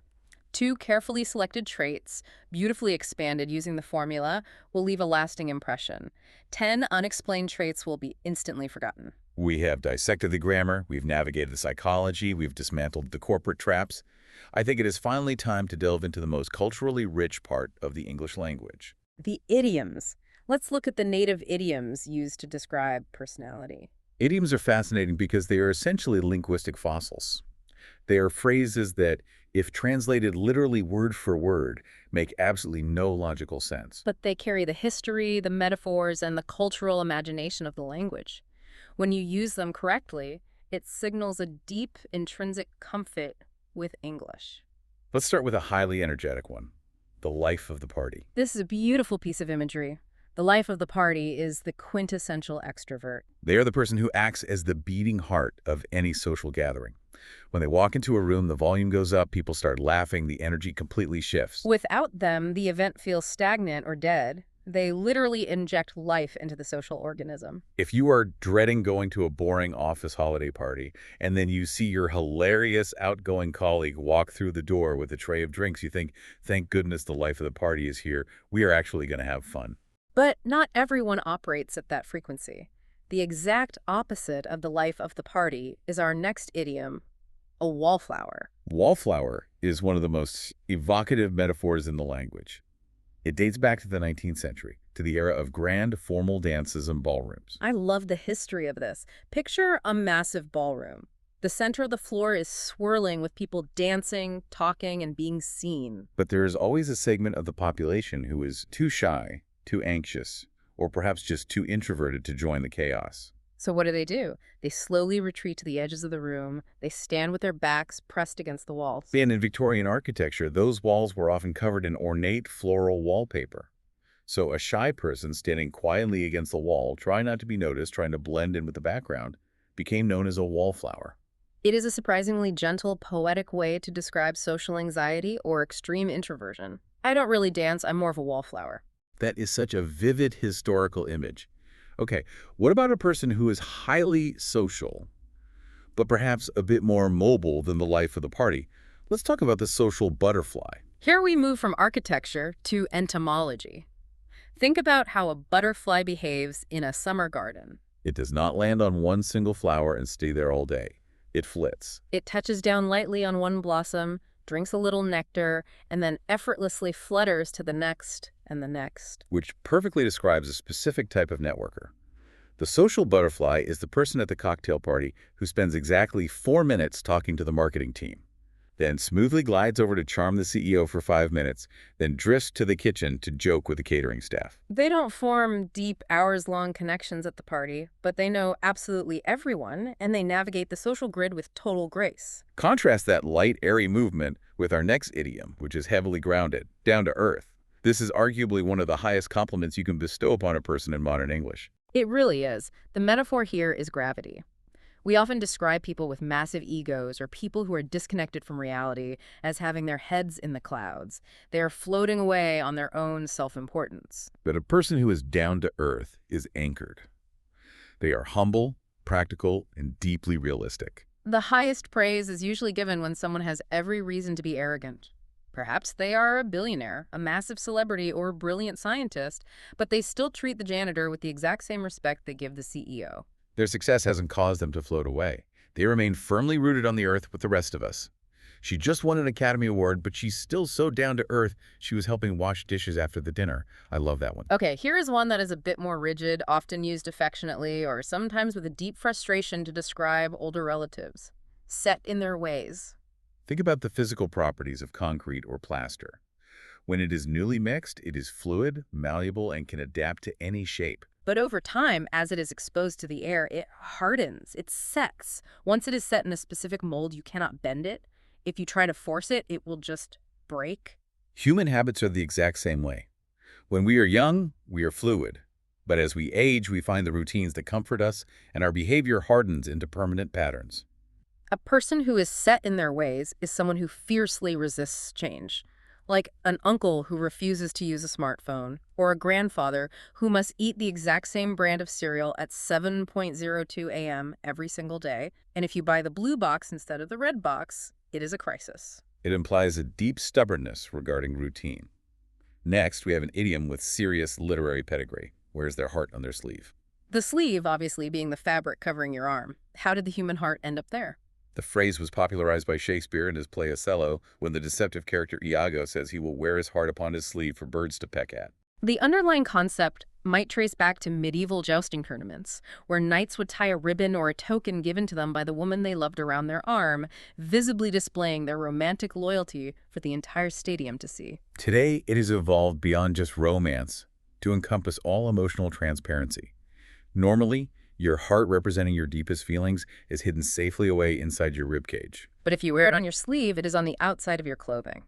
S1: 2 carefully selected traits, beautifully expanded using the formula, will leave a lasting impression. 10 unexplained traits will be instantly forgotten.
S2: We have dissected the grammar, we've navigated the psychology, we've dismantled the corporate traps. I think it is finally time to delve into the most culturally rich part of the English language.
S1: The idioms. Let's look at the native idioms used to describe personality.
S2: Idioms are fascinating because they are essentially linguistic fossils. They are phrases that, if translated literally word for word, make absolutely no logical sense.
S1: But they carry the history, the metaphors, and the cultural imagination of the language. When you use them correctly, it signals a deep, intrinsic comfort with English.
S2: Let's start with a highly energetic one, the life of the party.
S1: This is a beautiful piece of imagery. The life of the party is the quintessential extrovert.
S2: They are the person who acts as the beating heart of any social gathering. When they walk into a room, the volume goes up, people start laughing, the energy completely shifts.
S1: Without them, the event feels stagnant or dead. They literally inject life into the social organism.
S2: If you are dreading going to a boring office holiday party, and then you see your hilarious outgoing colleague walk through the door with a tray of drinks, you think, thank goodness the life of the party is here. We are actually going to have fun.
S1: But not everyone operates at that frequency. The exact opposite of the life of the party is our next idiom, a wallflower.
S2: Wallflower is one of the most evocative metaphors in the language. It dates back to the 19th century, to the era of grand formal dances and ballrooms.
S1: I love the history of this. Picture a massive ballroom. The center of the floor is swirling with people dancing, talking, and being seen.
S2: But there is always a segment of the population who is too shy, too anxious, or perhaps just too introverted to join the chaos.
S1: So what do? They slowly retreat to the edges of the room. They stand with their backs pressed against the walls.
S2: And in Victorian architecture, those walls were often covered in ornate floral wallpaper. So a shy person standing quietly against the wall, trying not to be noticed, trying to blend in with the background, became known as a wallflower.
S1: It is a surprisingly gentle, poetic way to describe social anxiety or extreme introversion. I don't really dance, I'm more of a wallflower.
S2: That is such a vivid historical image. Okay, what about a person who is highly social, but perhaps a bit more mobile than the life of the party? Let's talk about the social butterfly.
S1: Here we move from architecture to entomology. Think about how a butterfly behaves in a summer garden.
S2: It does not land on one single flower and stay there all day. It flits.
S1: It touches down lightly on one blossom, drinks a little nectar, and then effortlessly flutters to the next and the next.
S2: Which perfectly describes a specific type of networker. The social butterfly is the person at the cocktail party who spends exactly 4 minutes talking to the marketing team, then smoothly glides over to charm the CEO for 5 minutes, then drifts to the kitchen to joke with the catering staff.
S1: They don't form deep, hours-long connections at the party, but they know absolutely everyone, and they navigate the social grid with total grace.
S2: Contrast that light, airy movement with our next idiom, which is heavily grounded, down to earth. This is arguably one of the highest compliments you can bestow upon a person in modern English.
S1: It really is. The metaphor here is gravity. We often describe people with massive egos or people who are disconnected from reality as having their heads in the clouds. They are floating away on their own self-importance.
S2: But a person who is down to earth is anchored. They are humble, practical, and deeply realistic.
S1: The highest praise is usually given when someone has every reason to be arrogant. Perhaps they are a billionaire, a massive celebrity, or a brilliant scientist, but they still treat the janitor with the exact same respect they give the CEO.
S2: Their success hasn't caused them to float away. They remain firmly rooted on the earth with the rest of us. She just won an Academy Award, but she's still so down to earth, she was helping wash dishes after the dinner. I love that one.
S1: Okay, here is one that is a bit more rigid, often used affectionately, or sometimes with a deep frustration to describe older relatives. Set in their ways.
S2: Think about the physical properties of concrete or plaster. When it is newly mixed, it is fluid, malleable, and can adapt to any shape.
S1: But over time, as it is exposed to the air, it hardens, it sets. Once it is set in a specific mold, you cannot bend it. If you try to force it, it will just break.
S2: Human habits are the exact same way. When we are young, we are fluid. But as we age, we find the routines that comfort us, and our behavior hardens into permanent patterns.
S1: A person who is set in their ways is someone who fiercely resists change. Like an uncle who refuses to use a smartphone, or a grandfather who must eat the exact same brand of cereal at 7:02 a.m. every single day. And if you buy the blue box instead of the red box, it is a crisis.
S2: It implies a deep stubbornness regarding routine. Next, we have an idiom with serious literary pedigree. Wears their heart on their sleeve.
S1: The sleeve, obviously, being the fabric covering your arm. How did the human heart end up there?
S2: The phrase was popularized by Shakespeare in his play Othello when the deceptive character Iago says he will wear his heart upon his sleeve for birds to peck at.
S1: The underlying concept might trace back to medieval jousting tournaments, where knights would tie a ribbon or a token given to them by the woman they loved around their arm, visibly displaying their romantic loyalty for the entire stadium to see.
S2: Today, it has evolved beyond just romance to encompass all emotional transparency. Normally, your heart representing your deepest feelings is hidden safely away inside your ribcage.
S1: But if you wear it on your sleeve, it is on the outside of your clothing.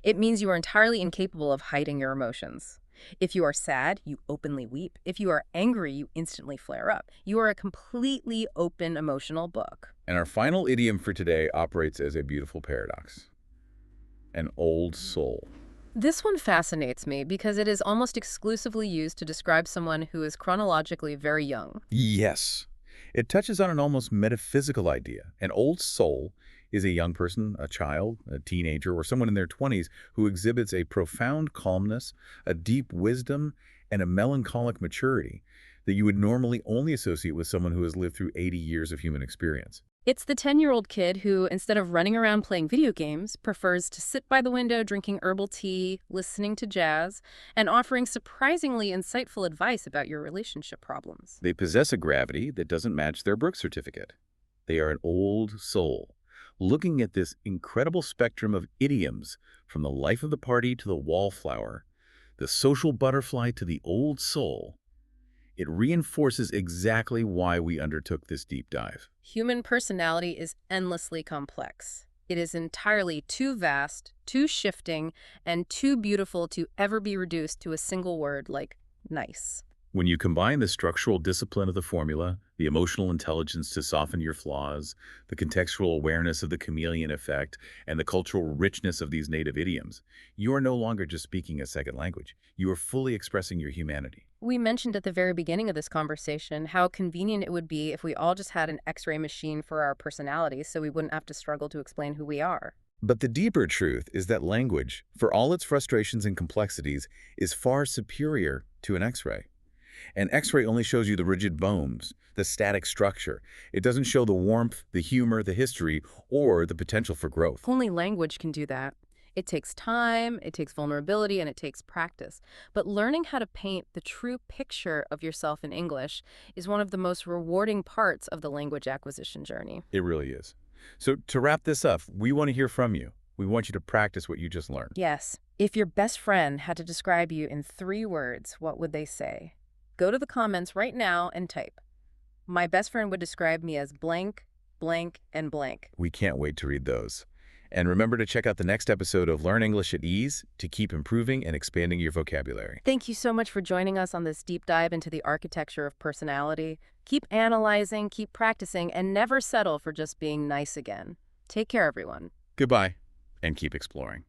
S1: It means you are entirely incapable of hiding your emotions. If you are sad, you openly weep. If you are angry, you instantly flare up. You are a completely open emotional book.
S2: And our final idiom for today operates as a beautiful paradox. An old soul.
S1: This one fascinates me because it is almost exclusively used to describe someone who is chronologically very young.
S2: Yes. It touches on an almost metaphysical idea. An old soul is a young person, a child, a teenager, or someone in their 20s who exhibits a profound calmness, a deep wisdom, and a melancholic maturity that you would normally only associate with someone who has lived through 80 years of human experience.
S1: It's the 10-year-old kid who, instead of running around playing video games, prefers to sit by the window drinking herbal tea, listening to jazz, and offering surprisingly insightful advice about your relationship problems.
S2: They possess a gravity that doesn't match their birth certificate. They are an old soul, looking at this incredible spectrum of idioms, from the life of the party to the wallflower, the social butterfly to the old soul. It reinforces exactly why we undertook this deep dive.
S1: Human personality is endlessly complex. It is entirely too vast, too shifting, and too beautiful to ever be reduced to a single word like nice.
S2: When you combine the structural discipline of the formula, the emotional intelligence to soften your flaws, the contextual awareness of the chameleon effect, and the cultural richness of these native idioms, you are no longer just speaking a second language. You are fully expressing your humanity.
S1: We mentioned at the very beginning of this conversation how convenient it would be if we all just had an X-ray machine for our personalities so we wouldn't have to struggle to explain who we are.
S2: But the deeper truth is that language, for all its frustrations and complexities, is far superior to an X-ray. An X-ray only shows you the rigid bones, the static structure. It doesn't show the warmth, the humor, the history, or the potential for growth.
S1: Only language can do that. It takes time, it takes vulnerability, and it takes practice. But learning how to paint the true picture of yourself in English is one of the most rewarding parts of the language acquisition journey.
S2: It really is. So to wrap this up, we want to hear from you. We want you to practice what you just learned.
S1: Yes. If your best friend had to describe you in 3 words, what would they say? Go to the comments right now and type. My best friend would describe me as blank, blank, and blank.
S2: We can't wait to read those. And remember to check out the next episode of Learn English at Ease to keep improving and expanding your vocabulary.
S1: Thank you so much for joining us on this deep dive into the architecture of personality. Keep analyzing, keep practicing, and never settle for just being nice again. Take care, everyone.
S2: Goodbye, and keep exploring.